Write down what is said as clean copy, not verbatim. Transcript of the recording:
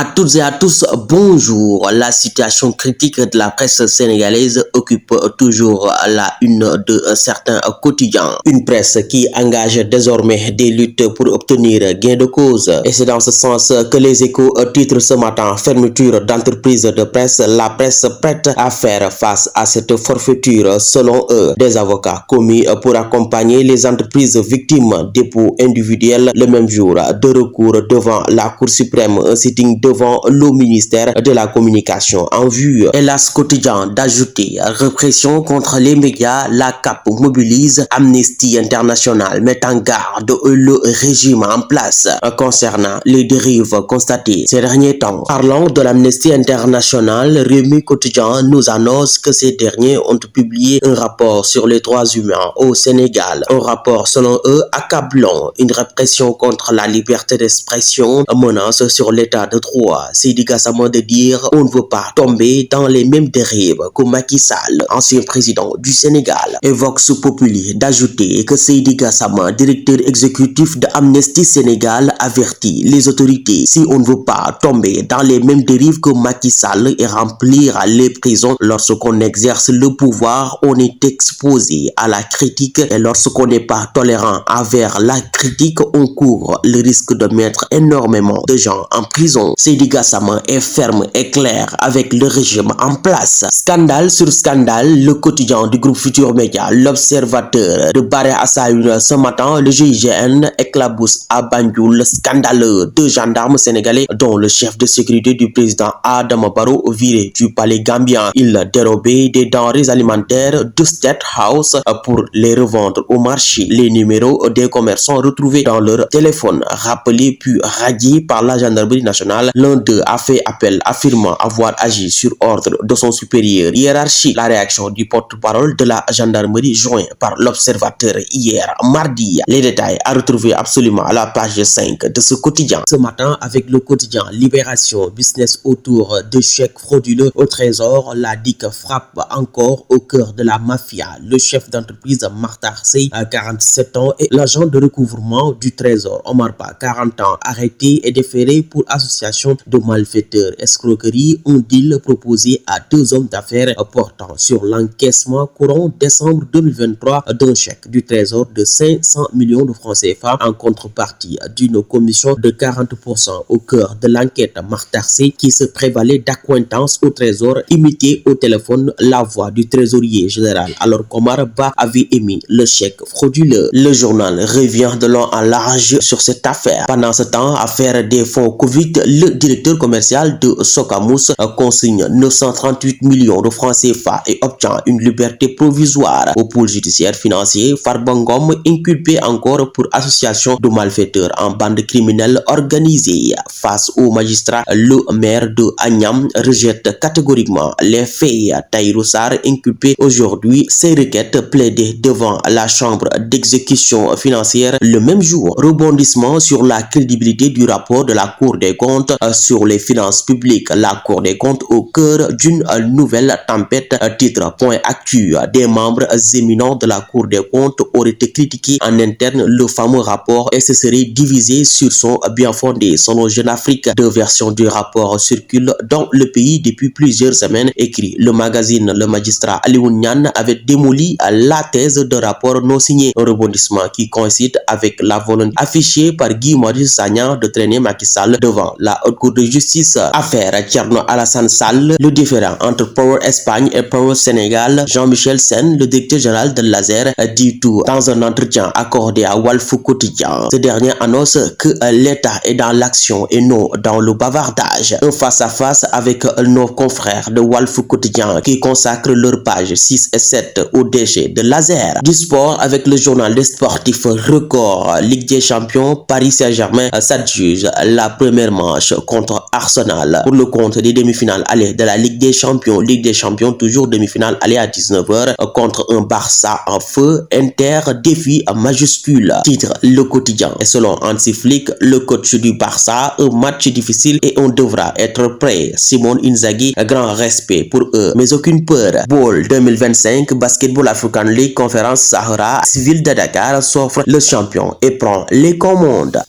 À toutes et à tous, bonjour. La situation critique de la presse sénégalaise occupe toujours la une de certains quotidiens. Une presse qui engage désormais des luttes pour obtenir gain de cause. Et c'est dans ce sens que les Échos titrent ce matin fermeture d'entreprise de presse. La presse prête à faire face à cette forfaiture selon eux. Des avocats commis pour accompagner les entreprises victimes dépôts individuels le même jour de recours devant la Cour suprême, un sitting devant le ministère de la Communication en vue. Hélas quotidien d'ajouter répression contre les médias, la CAP mobilise, Amnesty International met en garde le régime en place concernant les dérives constatées ces derniers temps. Parlant de l'Amnesty International, Rewmi Quotidien nous annonce que ces derniers ont publié un rapport sur les droits humains au Sénégal. Un rapport selon eux accablant, une répression contre la liberté d'expression, menace sur l'état de droit. Seydi Gassama de dire on ne veut pas tomber dans les mêmes dérives que Macky Sall, ancien président du Sénégal. Et Vox Populi d'ajouter que Seydi Gassama, directeur exécutif de Amnesty Sénégal, avertit les autorités si on ne veut pas tomber dans les mêmes dérives que Macky Sall et remplir les prisons. Lorsqu'on exerce le pouvoir, on est exposé à la critique et lorsqu'on n'est pas tolérant envers la critique, on court le risque de mettre énormément de gens en prison. Seydi Gassama est ferme et clair avec le régime en place. Scandale sur scandale, le quotidien du groupe Futur Média, l'Observateur de Barré à sa une ce matin, le GIGN éclabousse à Banjul scandaleux. Deux gendarmes sénégalais dont le chef de sécurité du président Adama Barrow viré du palais gambien. Il dérobait des denrées alimentaires de State House pour les revendre au marché. Les numéros des commerçants retrouvés dans leur téléphone, rappelés puis radiés par la gendarmerie nationale. L'un d'eux a fait appel affirmant avoir agi sur ordre de son supérieur hiérarchique. La réaction du porte-parole de la gendarmerie joint par l'Observateur hier mardi. Les détails à retrouver absolument à la page 5 de ce quotidien. Ce matin avec le quotidien Libération, business autour de chèques frauduleux au trésor, la DIC frappe encore au cœur de la mafia. Le chef d'entreprise Makhtar Seye, 47 ans, et l'agent de recouvrement du trésor Omar Ba, 40 ans, arrêté et déféré pour association de malfaiteurs, escroquerie, un deal proposé à deux hommes d'affaires portant sur l'encaissement courant décembre 2023 d'un chèque du trésor de 500 millions de francs CFA en contrepartie d'une commission de 40%. Au cœur de l'enquête, Makhtar Seye, qui se prévalait d'accointance au trésor, imitait au téléphone la voix du trésorier général alors qu'Omar Ba avait émis le chèque frauduleux. Le journal revient de long en large sur cette affaire. Pendant ce temps, affaire des fonds Covid, le directeur commercial de Socamous consigne 938 millions de francs CFA et obtient une liberté provisoire. Au pôle judiciaire financier, Farba Ngom inculpé encore pour association de malfaiteurs en bande criminelle organisée. Face au magistrat, le maire de Agnam rejette catégoriquement les faits. Tahirou Sarr inculpé aujourd'hui, ses requêtes plaidées devant la chambre d'exécution financière le même jour. Rebondissement sur la crédibilité du rapport de la Cour des comptes sur les finances publiques. La Cour des comptes au cœur d'une nouvelle tempête. Titre point actu. Des membres éminents de la Cour des comptes auraient critiqué en interne le fameux rapport et se seraient divisés sur son bien fondé. Selon Jeune Afrique, deux versions du rapport circulent dans le pays depuis plusieurs semaines, écrit le magazine. Le magistrat Alioune Niane avait démoli la thèse de rapport non signé. Un rebondissement qui coïncide avec la volonté affichée par Guy Marius Sagna de traîner Macky Sall devant la haute cour de justice. Affaire Thierno Alassane Sall, le différend entre Power Espagne et Power Sénégal. Jean-Michel Sen, le directeur général de Laser, dit tout dans un entretien accordé à Walf Quotidien. Ce dernier annonce que l'État est dans l'action et non dans le bavardage. Un face-à-face avec nos confrères de Walf Quotidien qui consacrent leurs pages 6 et 7 aux déchets de Laser. Du sport avec le journal des sportifs Record, Ligue des Champions, Paris Saint-Germain s'adjuge la première manche contre Arsenal pour le compte des demi-finales aller de la Ligue des Champions. Ligue des Champions, toujours demi-finale aller à 19h contre un Barça en feu. Inter défi majuscule, titre le quotidien. Et selon Hansi Flick, le coach du Barça, un match difficile et on devra être prêt. Simone Inzaghi, grand respect pour eux, mais aucune peur. Ball 2025, Basketball African League, conférence Sahara, Civil de Dakar s'offre le champion et prend les commandes.